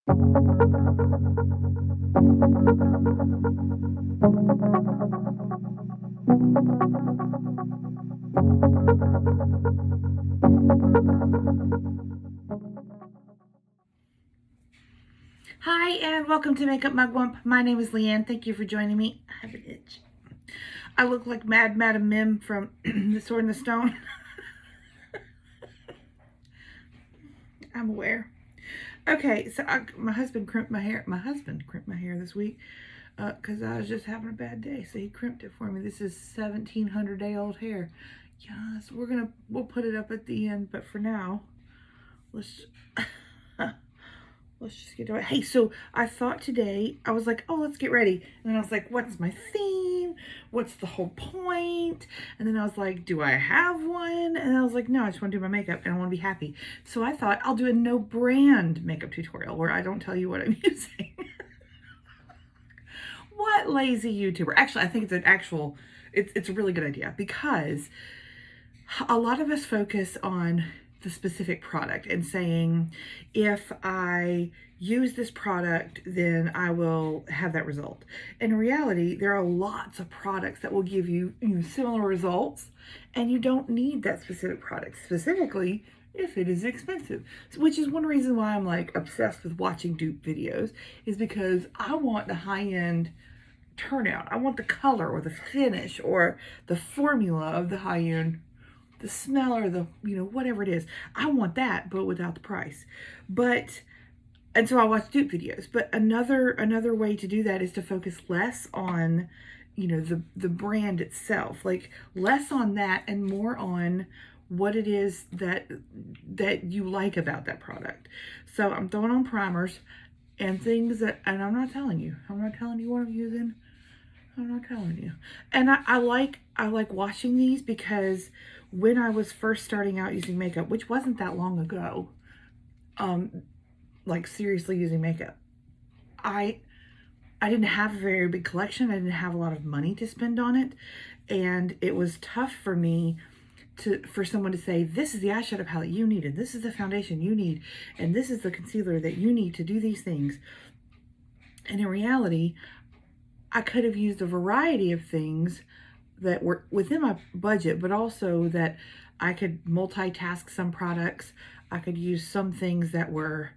Hi, and welcome to Makeup Mugwump. My name is Leanne. Thank you for joining me. I have an itch. I look like Mad Madam Mim from The Sword and the Stone. I'm aware. Okay, so my husband crimped my hair. My husband crimped my hair this week because I was just having a bad day, so he crimped it for me. This is 1,700-day-old hair. Yes, we'll put it up at the end, but for now, let's let's just get to it. Hey, so I thought today, I was like, oh, let's get ready. And then I was like, what's my theme? What's the whole point? And then I was like, do I have one? And I was like, no, I just want to do my makeup and I want to be happy. So I thought I'll do a no brand makeup tutorial where I don't tell you what I'm using. What lazy YouTuber? Actually, I think it's a really good idea because a lot of us focus on the specific product and saying, if I use this product, then I will have that result. In reality, there are lots of products that will give you, similar results, and you don't need that specific product, specifically if it is expensive. Which is one reason why I'm like obsessed with watching dupe videos, is because I want the high-end turnout. I want the color or the finish or the formula of the high-end, the smell or the, whatever it is. I want that, but without the price. And so I watch dupe videos. But another way to do that is to focus less on, the brand itself, like less on that and more on what it is that you like about that product. So I'm throwing on primers and things and I'm not telling you what I'm using. I'm not telling you. And I like watching these because when I was first starting out using makeup, which wasn't that long ago, like seriously using makeup, I didn't have a very big collection. I didn't have a lot of money to spend on it, and it was tough for me for someone to say, this is the eyeshadow palette you need, and this is the foundation you need, and this is the concealer that you need to do these things. And in reality, I could have used a variety of things that were within my budget, but also that I could multitask some products. I could use some things that were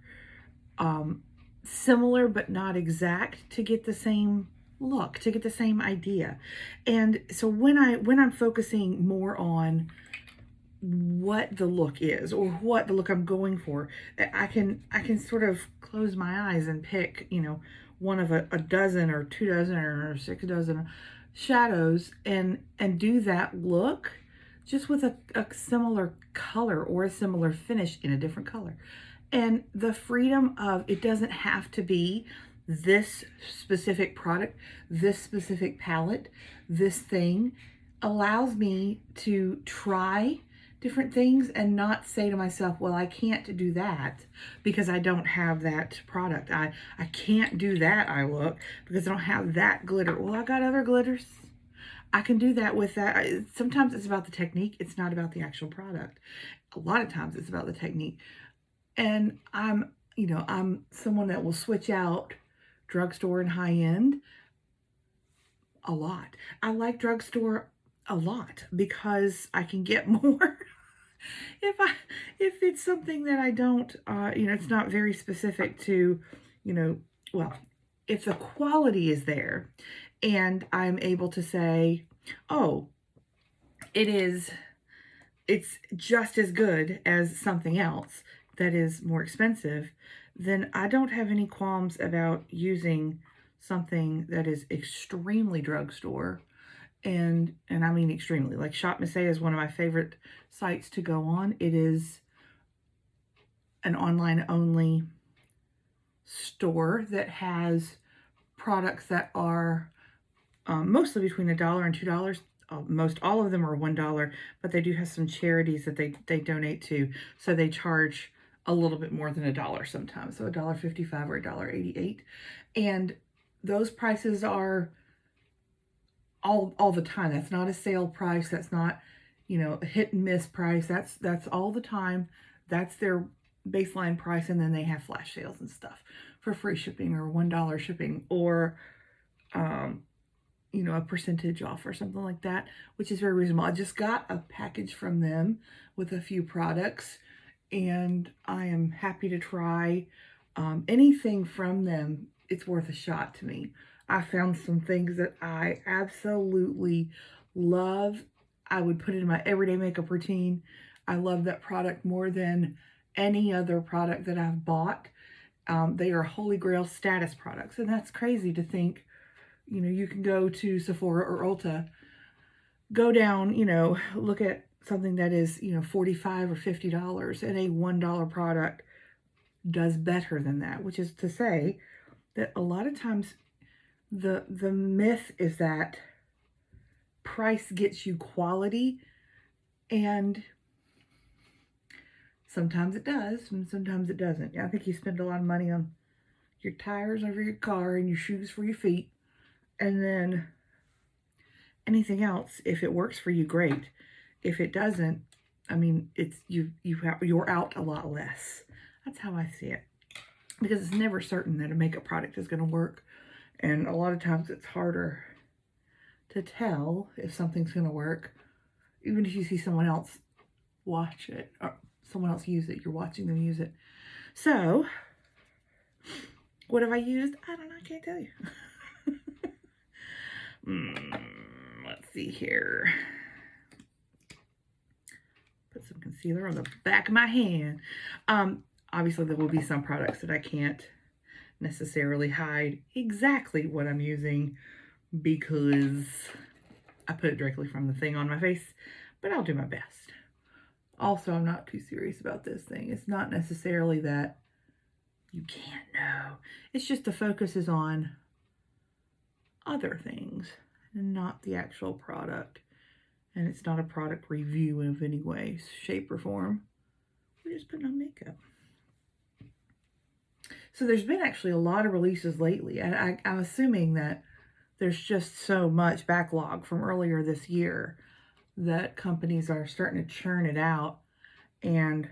similar but not exact to get the same look, to get the same idea. And so when I'm focusing more on what the look is or what the look I'm going for, I can sort of close my eyes and pick, one of a dozen or 2 dozen or 6 dozen shadows and do that look just with a similar color or a similar finish in a different color. And the freedom of, it doesn't have to be this specific product, this specific palette, this thing, allows me to try different things and not say to myself, well, I can't do that because I don't have that product. I can't do that eye look because I don't have that glitter. Well, I got other glitters. I can do that with that. Sometimes it's about the technique. It's not about the actual product. A lot of times it's about the technique. And I'm someone that will switch out drugstore and high end a lot. I like drugstore a lot because I can get more. If it's something that I don't, it's not very specific to, well, if the quality is there and I'm able to say, oh, it's just as good as something else that is more expensive, then I don't have any qualms about using something that is extremely drugstore. And I mean extremely. Like Shop Miss is one of my favorite sites to go on. It is an online only store that has products that are mostly between $1 and $2. Most all of them are $1, but they do have some charities that they donate to, so they charge a little bit more than $1 sometimes, so $1.55 or $1.88, and those prices are all the time. That's not a sale price. That's not a hit and miss price. That's all the time. That's their baseline price, and then they have flash sales and stuff for free shipping or $1 shipping, or a percentage off or something like that, which is very reasonable. I just got a package from them with a few products, and I am happy to try anything from them. It's worth a shot to me. I found some things that I absolutely love. I would put it in my everyday makeup routine. I love that product more than any other product that I've bought. They are holy grail status products, and that's crazy to think. You can go to Sephora or Ulta, go down, look at something that is, $45 or $50, and a $1 product does better than that, which is to say that a lot of times the myth is that price gets you quality, and sometimes it does and sometimes it doesn't. I think you spend a lot of money on your tires over your car and your shoes for your feet, and then anything else, if it works for you, great. If it doesn't, it's you're out a lot less. That's how I see it, because it's never certain that a makeup product is going to work, and a lot of times it's harder to tell if something's going to work, even if you see someone else watch it or someone else use it. You're watching them use it. So, what have I used? I don't know. I can't tell you. Let's see here. Put some concealer on the back of my hand. Obviously, there will be some products that I can't necessarily hide exactly what I'm using because I put it directly from the thing on my face, but I'll do my best. Also, I'm not too serious about this thing. It's not necessarily that you can't know. It's just the focus is on other things and not the actual product. And it's not a product review of any way, shape, or form. We're just putting on makeup. So there's been actually a lot of releases lately. And I'm assuming that there's just so much backlog from earlier this year that companies are starting to churn it out. And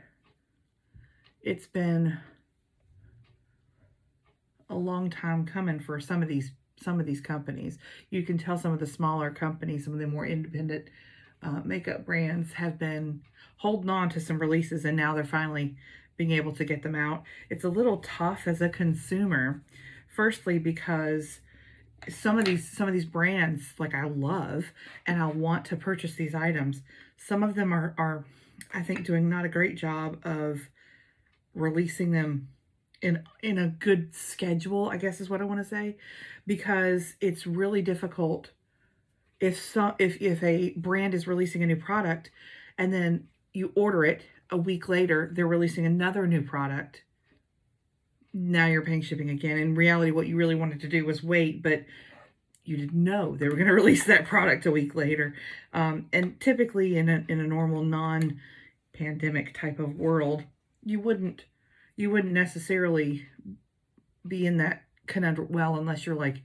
it's been a long time coming for some of these companies. You can tell some of the smaller companies, some of the more independent makeup brands have been holding on to some releases, and now they're finally being able to get them out. It's a little tough as a consumer, firstly because some of these brands, like, I love and I want to purchase these items. Some of them are I think doing not a great job of releasing them in a good schedule, I guess is what I want to say, because it's really difficult if a brand is releasing a new product and then you order it a week later, they're releasing another new product. Now you're paying shipping again. In reality, what you really wanted to do was wait, but you didn't know they were going to release that product a week later. And typically in a normal non-pandemic type of world, you wouldn't necessarily be in that conundrum, well, unless you're like,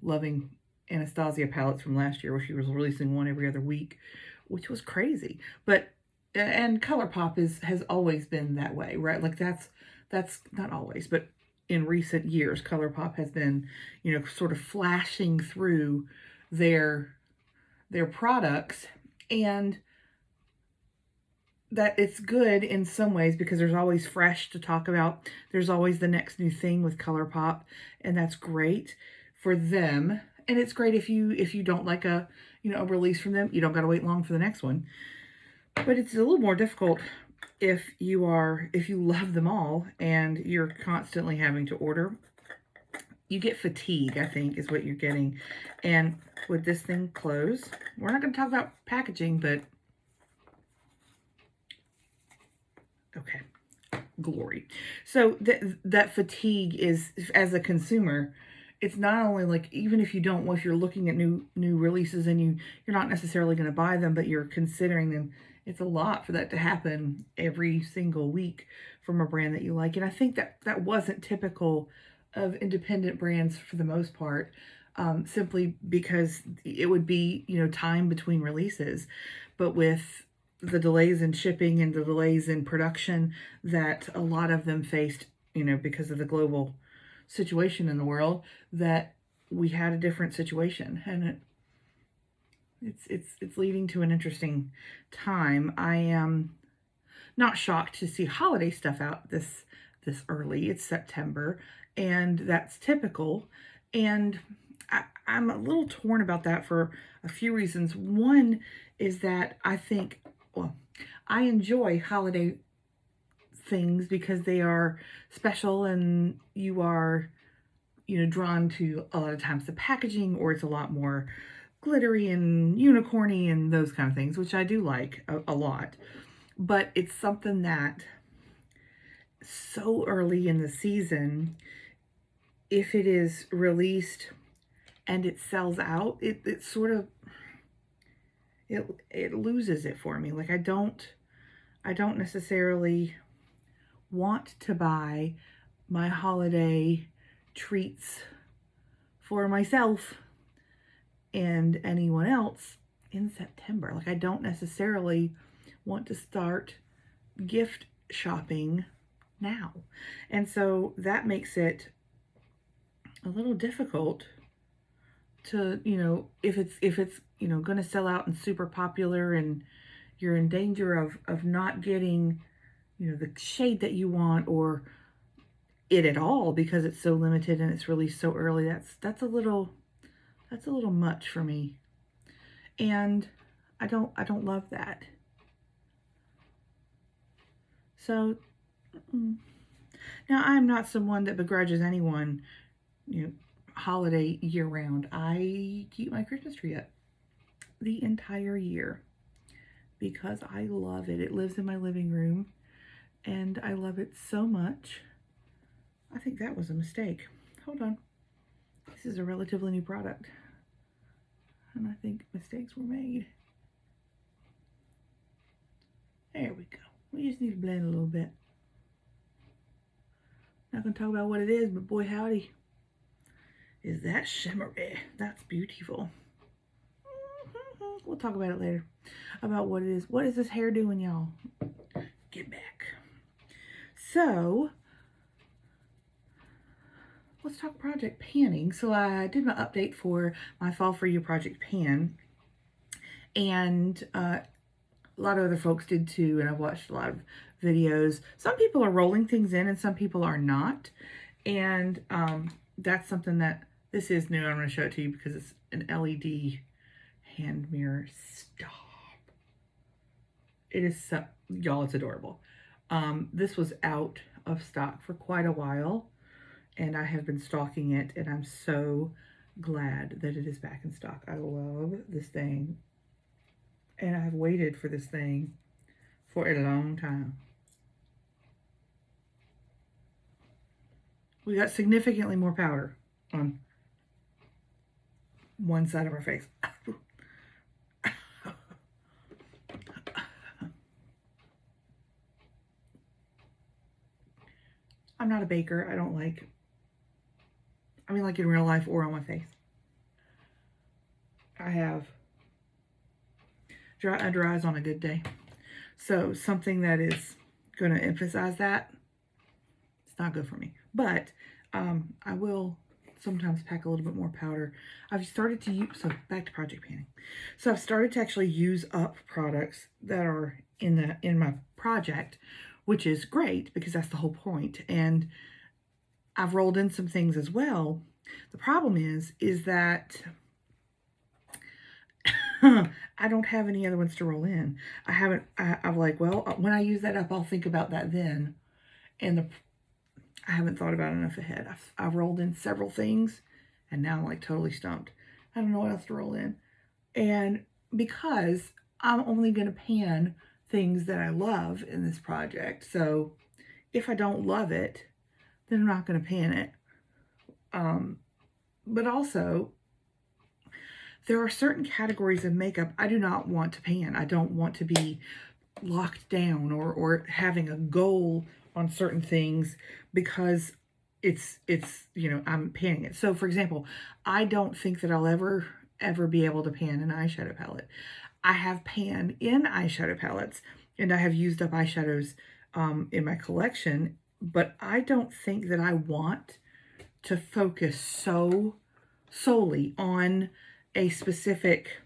loving Anastasia palettes from last year where she was releasing one every other week, which was crazy. But, and ColourPop has always been that way, right? Like that's not always, but in recent years, ColourPop has been, sort of flashing through their products, and that it's good in some ways because there's always fresh to talk about. There's always the next new thing with ColourPop, and that's great for them. And it's great if you don't like a release from them, you don't got to wait long for the next one. But it's a little more difficult if you love them all and you're constantly having to order. You get fatigue, I think, is what you're getting. And with this thing close, we're not going to talk about packaging, but okay, glory. So that fatigue is, as a consumer, it's not only like, even if you're looking at new releases and you're not necessarily going to buy them, but you're considering them, it's a lot for that to happen every single week from a brand that you like. And I think that wasn't typical of independent brands for the most part, simply because it would be, time between releases. But with the delays in shipping and the delays in production that a lot of them faced, because of the global situation in the world, that we had a different situation, and it's leading to an interesting time. I am not shocked to see holiday stuff out this early. It's September, and that's typical. And I'm a little torn about that for a few reasons. One is that I think, well, I enjoy holiday things because they are special, and you are, drawn to a lot of times the packaging, or it's a lot more glittery and unicorny and those kind of things, which I do like a lot. But it's something that so early in the season, if it is released and it sells out, it sort of it loses it for me. Like I don't necessarily want to buy my holiday treats for myself and anyone else in September. Like I don't necessarily want to start gift shopping now. And so that makes it a little difficult to, if it's going to sell out and super popular, and you're in danger of not getting, the shade that you want, or it at all, because it's so limited and it's released so early. That's a little much for me. And I don't love that. So now I'm not someone that begrudges anyone, holiday year round. I keep my Christmas tree up the entire year because I love it. It lives in my living room and I love it so much. I think that was a mistake. Hold on. This is a relatively new product, and I think mistakes were made. There we go. We just need to blend a little bit. Not going to talk about what it is, but boy howdy, is that shimmery. That's beautiful. We'll talk about it later, about what it is. What is this hair doing, y'all? Get back. So, let's talk project panning. So I did my update for my Fall For You project pan, and a lot of other folks did too, and I've watched a lot of videos. Some people are rolling things in and some people are not, and that's something that, this is new. I'm going to show it to you because it's an LED hand mirror. Stop. It is so, y'all, it's adorable. This was out of stock for quite a while, and I have been stalking it, and I'm so glad that it is back in stock. I love this thing, and I've waited for this thing for a long time. We got significantly more powder on one side of our face. I'm not a baker. I don't like, like in real life or on my face. I have dry under eyes on a good day. So something that is going to emphasize that, it's not good for me. But I will sometimes pack a little bit more powder. I've started to use, so back to project panning. So I've started to actually use up products that are in my project, which is great because that's the whole point. And I've rolled in some things as well. The problem is that I don't have any other ones to roll in. I'm like, well, when I use that up, I'll think about that then. And I haven't thought about it enough ahead. I've rolled in several things, and now I'm like totally stumped. I don't know what else to roll in. And because I'm only going to pan things that I love in this project, so if I don't love it, then I'm not going to pan it. But also, there are certain categories of makeup I do not want to pan. I don't want to be locked down or having a goal on certain things because it's I'm panning it. So for example, I don't think that I'll ever be able to pan an eyeshadow palette. I have pan in eyeshadow palettes, and I have used up eyeshadows in my collection, but I don't think that I want to focus solely on a specific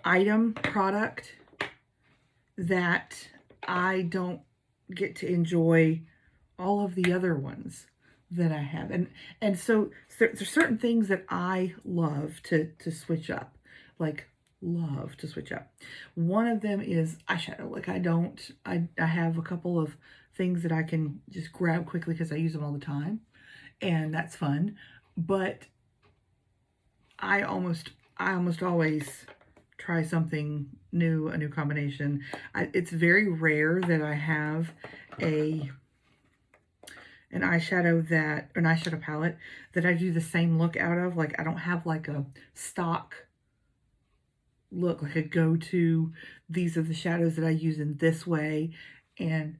item, product, that I don't get to enjoy all of the other ones that I have. And so there's certain things that I love to switch up, like love to switch up. One of them is eyeshadow. Like I have a couple of things that I can just grab quickly because I use them all the time, and that's fun. But I almost always try something new, a new combination. It's very rare that I have an eyeshadow palette that I do the same look out of. Like, I don't have like a stock look, like a go-to, these are the shadows that I use in this way, and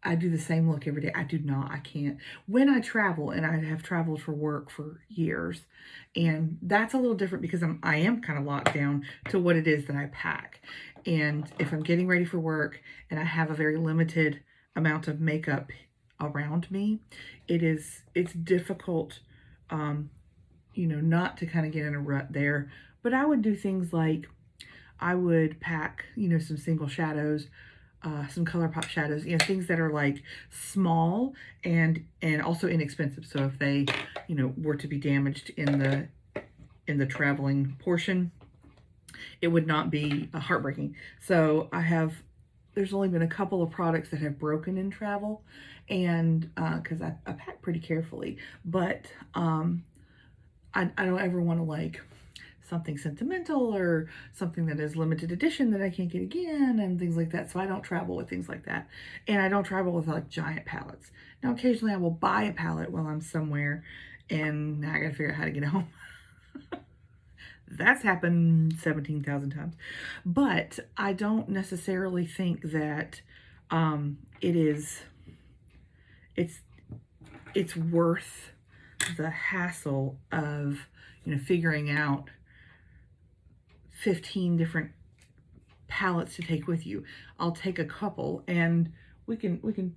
I do the same look every day. I do not. I can't. When I travel, and I have traveled for work for years, and that's a little different because I am kind of locked down to what it is that I pack. And if I'm getting ready for work and I have a very limited amount of makeup around me, it's difficult, not to kind of get in a rut there. But I would do things like I would pack, some single shadows, some ColourPop shadows, things that are like small and also inexpensive. So if they, were to be damaged in the traveling portion, it would not be heartbreaking. So there's only been a couple of products that have broken in travel, and because I pack pretty carefully, but I don't ever want to like something sentimental or something that is limited edition that I can't get again and things like that. So I don't travel with things like that. And I don't travel with like giant palettes. Now, occasionally I will buy a palette while I'm somewhere and now I gotta figure out how to get home. That's happened 17,000 times. But I don't necessarily think that it's worth the hassle of, figuring out 15 different palettes to take with you. I'll take a couple, and we can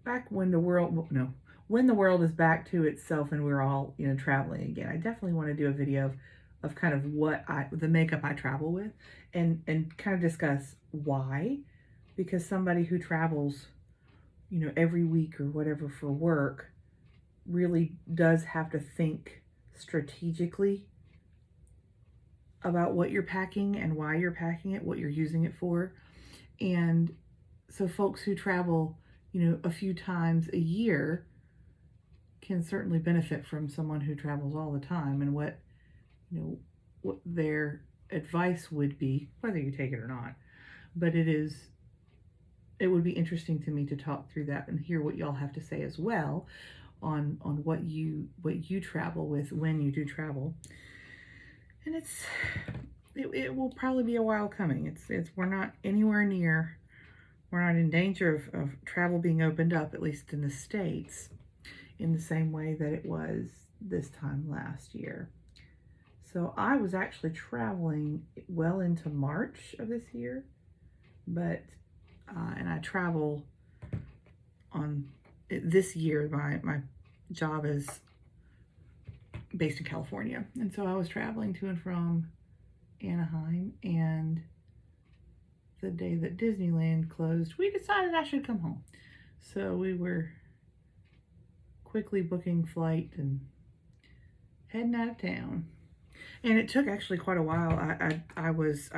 back when the world is back to itself and we're all traveling again, I definitely want to do a video of kind of the makeup I travel with, and kind of discuss why. Because somebody who travels every week or whatever for work really does have to think strategically about what you're packing and why you're packing it, what you're using it for. And so folks who travel, a few times a year can certainly benefit from someone who travels all the time, and what their advice would be, whether you take it or not. But it would be interesting to me to talk through that and hear what y'all have to say as well on what you travel with when you do travel. And it will probably be a while coming. We're not anywhere near, we're not in danger of travel being opened up, at least in the States, in the same way that it was this time last year. So I was actually traveling well into March of this year, but and I travel on this year. My job is based in California, and so I was traveling to and from Anaheim, and the day that Disneyland closed, we decided I should come home. So we were quickly booking flight and heading out of town. And it took actually quite a while. I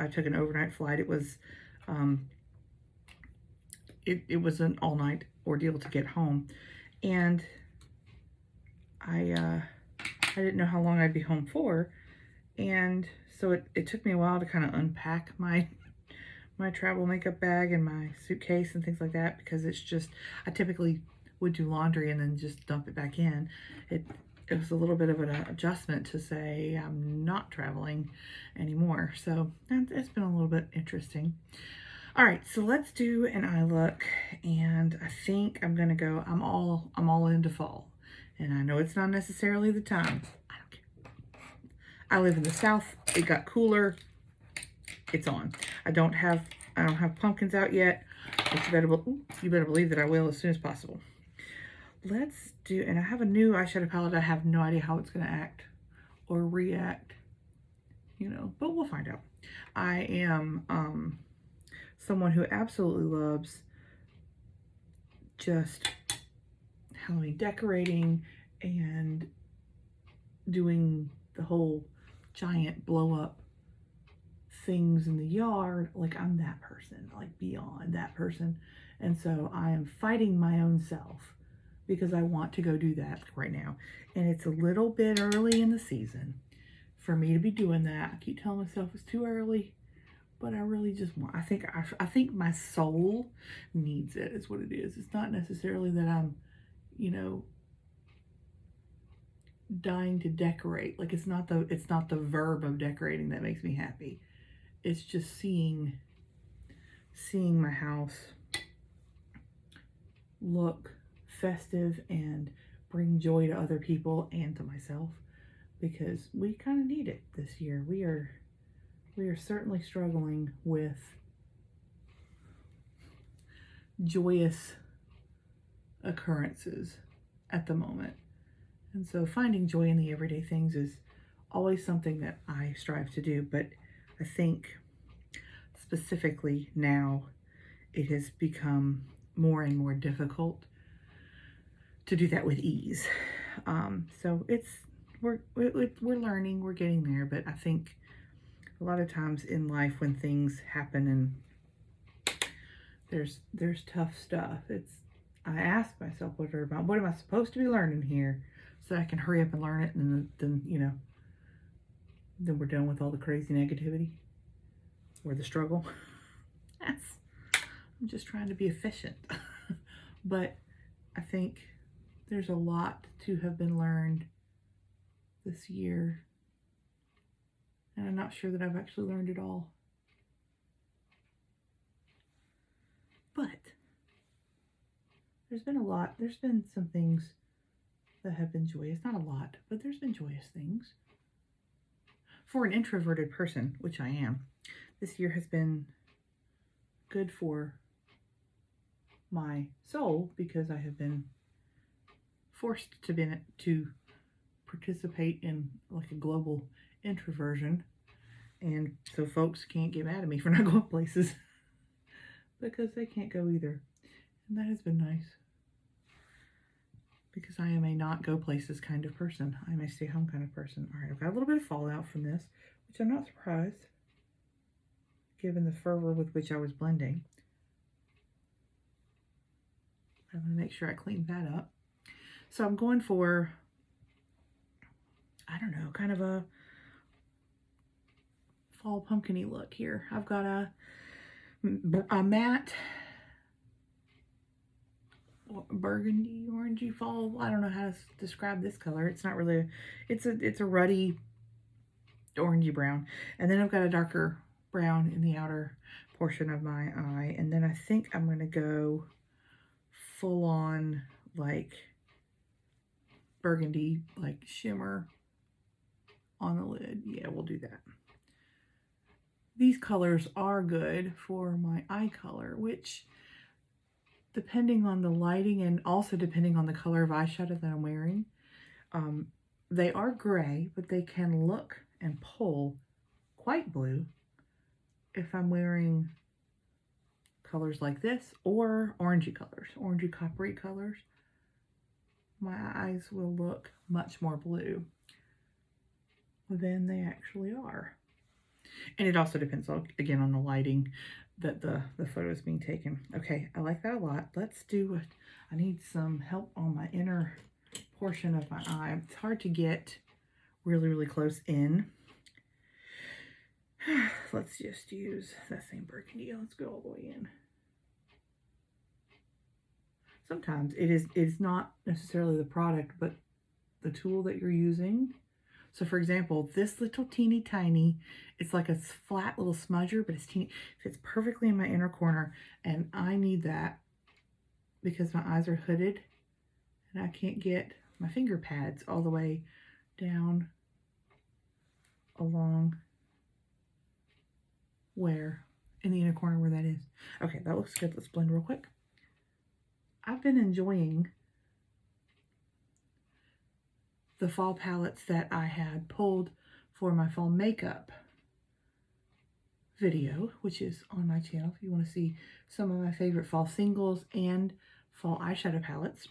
took an overnight flight. It was it was an all-night ordeal to get home, and I didn't know how long I'd be home for, and so it took me a while to kind of unpack my travel makeup bag and my suitcase and things like that, because it's just, I typically would do laundry and then just dump it back in. It was a little bit of an adjustment to say I'm not traveling anymore, so it's been a little bit interesting. All right, so let's do an eye look, and I think I'm gonna go, I'm all into fall, and I know it's not necessarily the time. I don't care. I live in the South. It got cooler. It's on. I don't have pumpkins out yet, but you better believe that I will as soon as possible. Let's do, and I have a new eyeshadow palette. I have no idea how it's going to act or react, but we'll find out. I am someone who absolutely loves just Halloween decorating and doing the whole giant blow up things in the yard. Like, I'm that person, like beyond that person. And so I am fighting my own self because I want to go do that right now. And it's a little bit early in the season for me to be doing that. I keep telling myself it's too early, but I really just want, I think my soul needs it, is what it is. It's not necessarily that I'm, dying to decorate. Like, it's not the verb of decorating that makes me happy. It's just seeing my house look festive and bring joy to other people and to myself, because we kind of need it this year. We are certainly struggling with joyous occurrences at the moment. And so finding joy in the everyday things is always something that I strive to do, but I think specifically now it has become more and more difficult to do that with ease. So we're learning, we're getting there, but I think a lot of times in life when things happen and there's tough stuff, I ask myself, what am I supposed to be learning here, so that I can hurry up and learn it, and then we're done with all the crazy negativity or the struggle. I'm just trying to be efficient. But I think there's a lot to have been learned this year, and I'm not sure that I've actually learned it all. But there's been some things that have been joyous. Not a lot, but there's been joyous things. For an introverted person, which I am, this year has been good for my soul, because I have been forced to participate in like a global introversion, and so folks can't get mad at me for not going places because they can't go either, and that has been nice, because I am a not go places kind of person. I'm a stay home kind of person. All right, I've got a little bit of fallout from this, which I'm not surprised given the fervor with which I was blending. I'm going to make sure I clean that up. So I'm going for, I don't know, kind of a fall pumpkin-y look here. I've got a matte burgundy, orangey fall. I don't know how to describe this color. It's not really, it's a ruddy orangey brown. And then I've got a darker brown in the outer portion of my eye. And then I think I'm going to go full on like burgundy, like shimmer on the lid. Yeah, we'll do that. These colors are good for my eye color, which, depending on the lighting and also depending on the color of eyeshadow that I'm wearing, they are gray, but they can look and pull quite blue if I'm wearing colors like this, or orangey colors, orangey coppery colors. My eyes will look much more blue than they actually are. And it also depends, again, on the lighting that the photo is being taken. Okay, I like that a lot. Let's do it. I need some help on my inner portion of my eye. It's hard to get really, really close in. Let's just use that same burgundy. Let's go all the way in. Sometimes it's not necessarily the product, but the tool that you're using. So for example, this little teeny tiny, it's like a flat little smudger, but it's teeny, fits perfectly in my inner corner, and I need that because my eyes are hooded and I can't get my finger pads all the way down along where, in the inner corner where that is. Okay, that looks good. Let's blend real quick. I've been enjoying the fall palettes that I had pulled for my fall makeup video, which is on my channel if you want to see some of my favorite fall singles and fall eyeshadow palettes.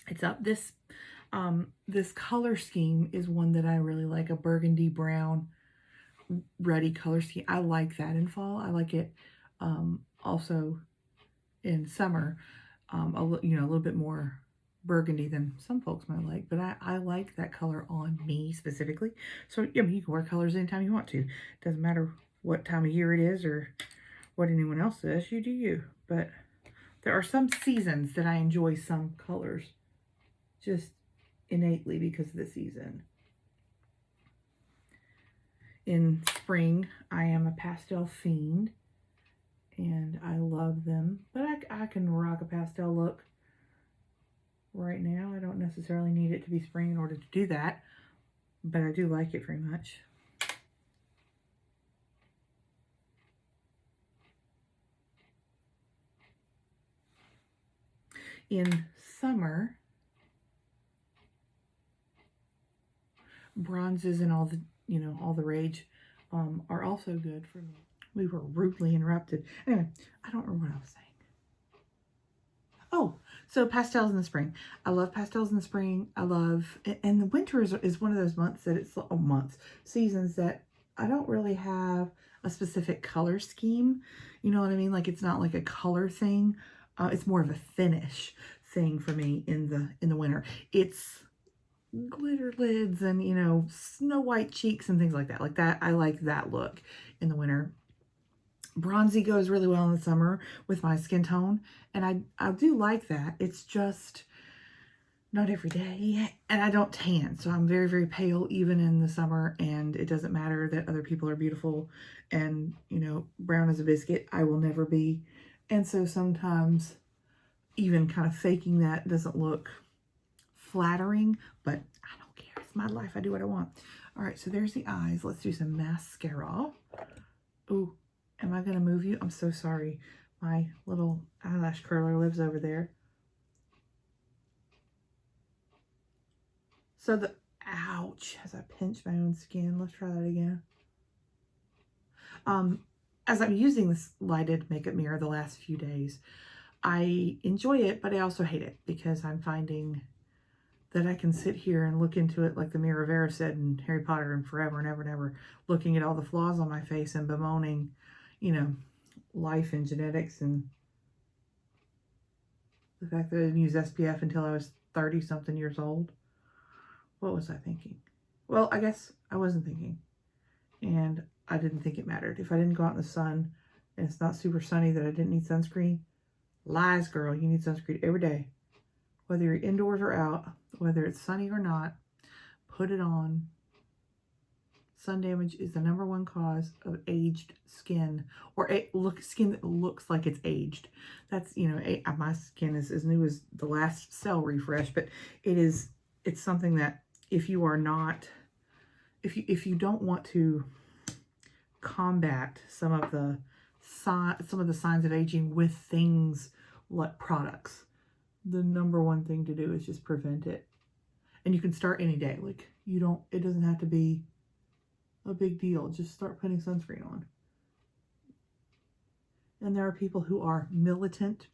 It's up. This color scheme is one that I really like, a burgundy brown ruddy color scheme. I like that in fall. I like it also in summer, a little bit more burgundy than some folks might like, but I like that color on me specifically. So I mean, you can wear colors anytime you want to. Doesn't matter what time of year it is or what anyone else says. You do you. But there are some seasons that I enjoy some colors just innately because of the season. In spring, I am a pastel fiend, and I love them. But I can rock a pastel look right now. I don't necessarily need it to be spring in order to do that, but I do like it very much. In summer, bronzes and all the rage are also good for me. We were rudely interrupted. Anyway, I don't remember what I was saying. Oh, so pastels in the spring. I love pastels in the spring. I love, and the winter is one of those months that seasons that I don't really have a specific color scheme. You know what I mean? Like, it's not like a color thing. It's more of a finish thing for me in the winter. It's glitter lids and, snow white cheeks and things like that. Like that, I like that look in the winter. Bronzy goes really well in the summer with my skin tone, and I do like that. It's just not every day, and I don't tan, so I'm very, very pale even in the summer, and it doesn't matter that other people are beautiful and, brown as a biscuit. I will never be, and so sometimes even kind of faking that doesn't look flattering, but I don't care. It's my life. I do what I want. All right, so there's the eyes. Let's do some mascara. Ooh. Am I going to move you? I'm so sorry. My little eyelash curler lives over there. So ouch, as I pinch my own skin. Let's try that again. As I'm using this lighted makeup mirror the last few days, I enjoy it, but I also hate it because I'm finding that I can sit here and look into it like the Mirror of Erised in Harry Potter and forever and ever and ever, looking at all the flaws on my face and bemoaning, life and genetics and the fact that I didn't use SPF until I was 30-something years old. What was I thinking? Well, I guess I wasn't thinking. And I didn't think it mattered. If I didn't go out in the sun and it's not super sunny that I didn't need sunscreen, lies, girl. You need sunscreen every day. Whether you're indoors or out, whether it's sunny or not, put it on. Sun damage is the #1 cause of aged skin, or skin that looks like it's aged. That's, my skin is as new as the last cell refresh, but it's something that if you are not, if you don't want to combat some of the signs of aging with things like products, the #1 thing to do is just prevent it. And you can start any day. Like, it doesn't have to be a big deal. Just start putting sunscreen on. And there are people who are militant,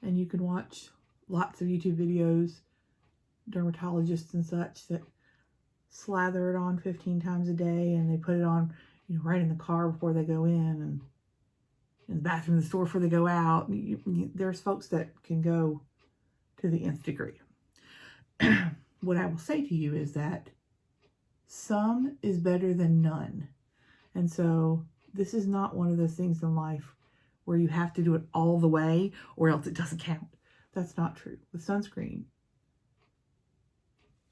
and you can watch lots of YouTube videos, dermatologists and such, that slather it on 15 times a day, and they put it on, right in the car before they go in, and in the bathroom of the store before they go out. There's folks that can go to the nth degree. What I will say to you is that some is better than none. And so this is not one of those things in life where you have to do it all the way or else it doesn't count. That's not true. With sunscreen,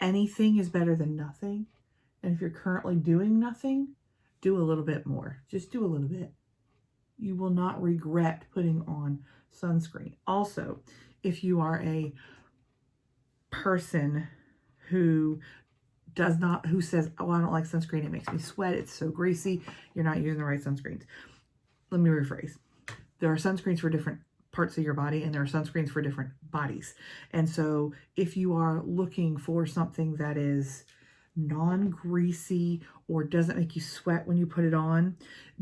anything is better than nothing. And if you're currently doing nothing, do a little bit more. Just do a little bit. You will not regret putting on sunscreen. Also, if you are a person who who says, oh, I don't like sunscreen, it makes me sweat, it's so greasy, you're not using the right sunscreens. Let me rephrase. There are sunscreens for different parts of your body, and there are sunscreens for different bodies. And so if you are looking for something that is non-greasy or doesn't make you sweat when you put it on,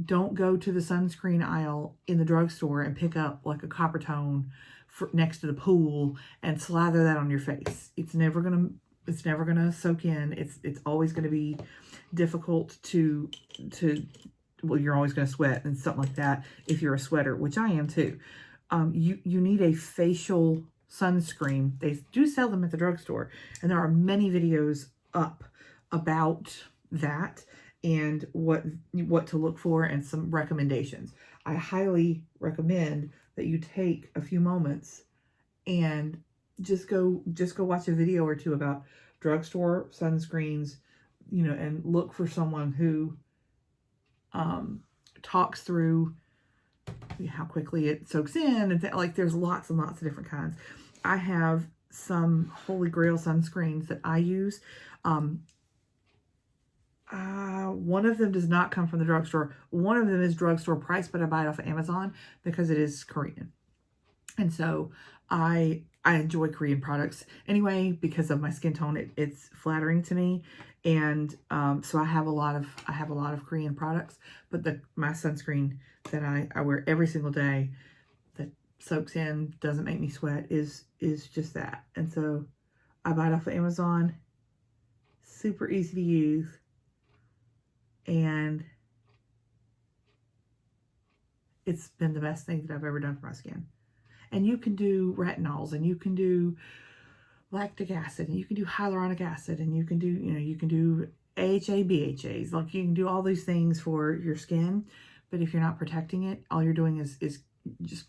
don't go to the sunscreen aisle in the drugstore and pick up like a copper tone next to the pool and slather that on your face. It's never gonna soak in. It's always gonna be difficult to well, you're always gonna sweat and something like that if you're a sweater, which I am too. You need a facial sunscreen. They do sell them at the drugstore, and there are many videos up about that and what to look for and some recommendations. I highly recommend that you take a few moments and just go watch a video or two about drugstore sunscreens, and look for someone who talks through how quickly it soaks in, and like there's lots and lots of different kinds. I have some Holy Grail sunscreens that I use. One of them does not come from the drugstore. One of them is drugstore price, but I buy it off of Amazon because it is Korean. And so I enjoy Korean products anyway because of my skin tone. It's flattering to me, and so I have a lot of Korean products. But my sunscreen that I wear every single day that soaks in, doesn't make me sweat, is just that. And so I buy it off of Amazon. Super easy to use, and it's been the best thing that I've ever done for my skin. And you can do retinols, and you can do lactic acid, and you can do hyaluronic acid, and you can do AHA, BHAs. Like, you can do all these things for your skin, but if you're not protecting it, all you're doing is just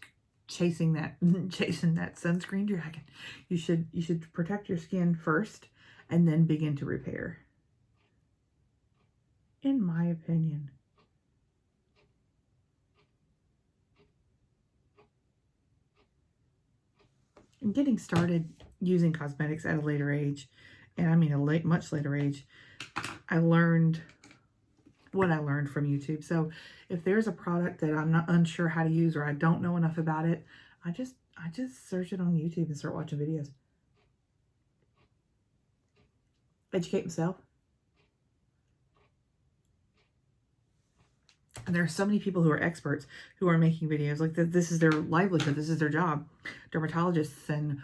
chasing that sunscreen dragon. You should protect your skin first, and then begin to repair. In my opinion. And getting started using cosmetics at a later age, and I mean much later age, I learned what I learned from YouTube. So if there's a product that I'm not unsure how to use, or I don't know enough about it, I just search it on YouTube and start watching videos. Educate myself. And there are so many people who are experts who are making videos like this is their livelihood, this is their job. Dermatologists and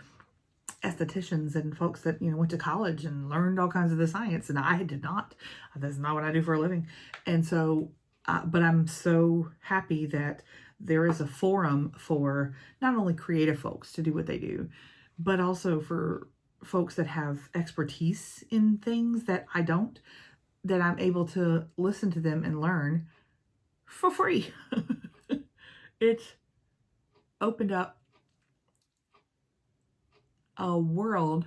estheticians and folks that went to college and learned all kinds of the science, and I did not. That's not what I do for a living. And so but I'm so happy that there is a forum for not only creative folks to do what they do, but also for folks that have expertise in things that I don't, that I'm able to listen to them and learn for free. It's opened up a world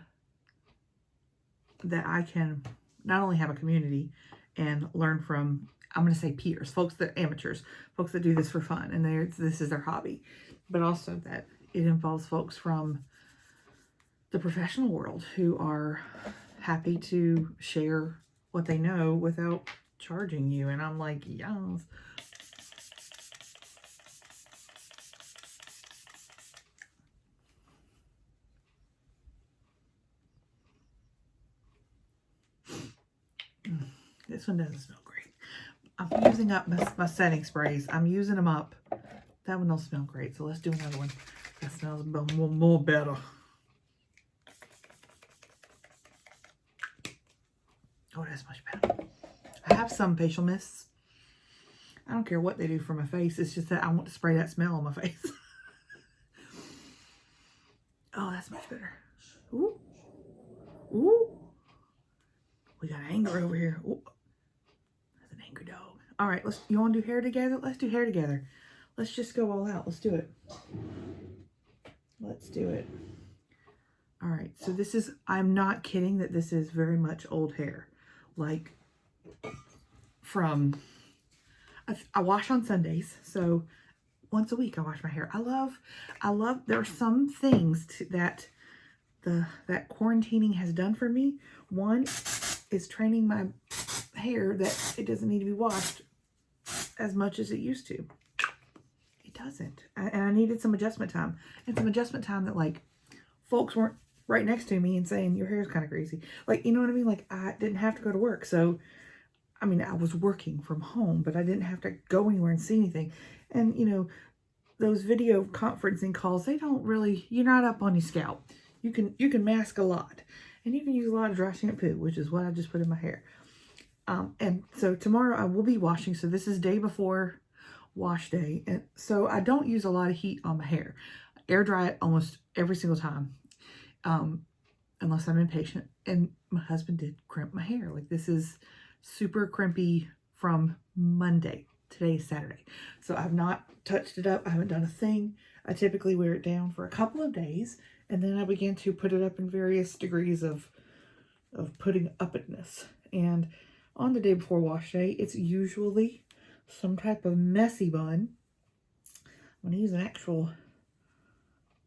that I can not only have a community and learn from, I'm going to say peers, folks that amateurs, folks that do this for fun, and this is their hobby, but also that it involves folks from the professional world who are happy to share what they know without charging you. And I'm like, yes. This one doesn't smell great. I'm using up my setting sprays. I'm using them up. That one don't smell great, so let's do another one that smells more better. Oh, that's much better. I have some facial mists. I don't care what they do for my face. It's just that I want to spray that smell on my face. Oh, that's much better. Ooh. Ooh. We got anger over here. Ooh. That's an angry dog. All right, you want to do hair together? Let's do hair together. Let's just go all out. Let's do it. Let's do it. All right, so this is, I'm not kidding that this is very much old hair. Like from, I wash on Sundays, so once a week I wash my hair. I love, there are some things that quarantining has done for me. One, is training my hair that it doesn't need to be washed as much as it used to. It doesn't. And I needed some adjustment time. And some adjustment time that, like, folks weren't right next to me and saying, your hair's kind of greasy. Like, you know what I mean? Like, I didn't have to go to work. So, I mean, I was working from home, but I didn't have to go anywhere and see anything. And, you know, those video conferencing calls, they don't really, you're not up on your scalp. You can mask a lot. And you can use a lot of dry shampoo, which is what I just put in my hair. And so tomorrow I will be washing. So this is day before wash day. And so I don't use a lot of heat on my hair. Air dry it almost every single time. Unless I'm impatient. And my husband did crimp my hair. Like, this is super crimpy from Monday. Today is Saturday. So I've not touched it up. I haven't done a thing. I typically wear it down for a couple of days. And then I begin to put it up in various degrees of putting upness. And on the day before wash day, it's usually some type of messy bun. I'm going to use an actual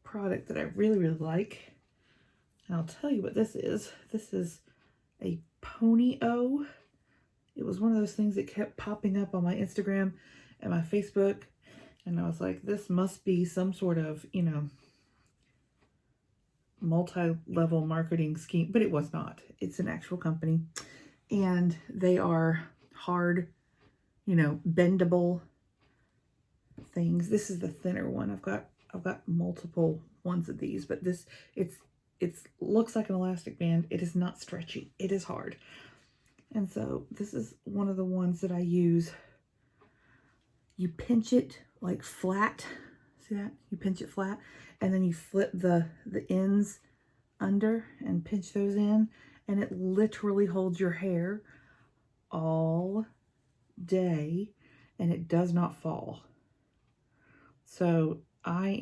product that I really, really like. And I'll tell you what this is. This is a Pony-O. It was one of those things that kept popping up on my Instagram and my Facebook. And I was like, this must be some sort of, you know, multi-level marketing scheme. But it was not. It's an actual company. And they are hard, you know, bendable things. This is the thinner one. I've got multiple ones of these, but this, it looks like an elastic band. It is not stretchy. It is hard. And so this is one of the ones that I use. You pinch it like flat. See that? You pinch it flat, and then you flip the ends under and pinch those in, and it literally holds your hair all day, and it does not fall. So I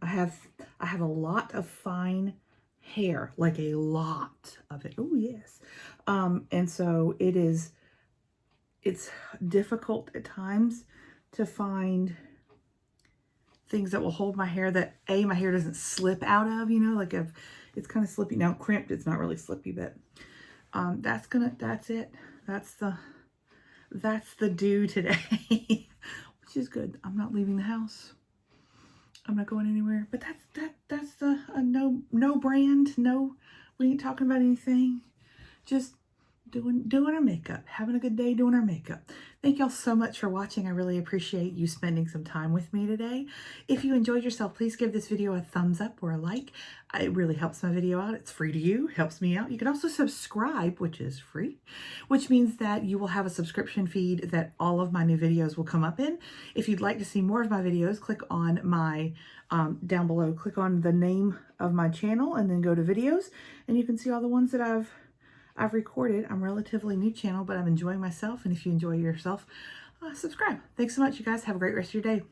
have a lot of fine hair, like a lot of it. Oh yes. And so it's difficult at times to find things that will hold my hair that my hair doesn't slip out of, you know, like if it's kind of slippy. Now crimped, it's not really slippy, but that's it. That's the do today, which is good. I'm not leaving the house. I'm not going anywhere, but that's the no brand. No, we ain't talking about anything. Just doing our makeup, having a good day doing our makeup. Thank y'all so much for watching. I really appreciate you spending some time with me today. If you enjoyed yourself, please give this video a thumbs up or a like. It really helps my video out. It's free to you, helps me out. You can also subscribe, which is free, which means that you will have a subscription feed that all of my new videos will come up in. If you'd like to see more of my videos, click on my down below, click on the name of my channel and then go to videos, and you can see all the ones that I've recorded. I'm a relatively new channel, but I'm enjoying myself. And if you enjoy yourself, subscribe. Thanks so much, you guys. Have a great rest of your day.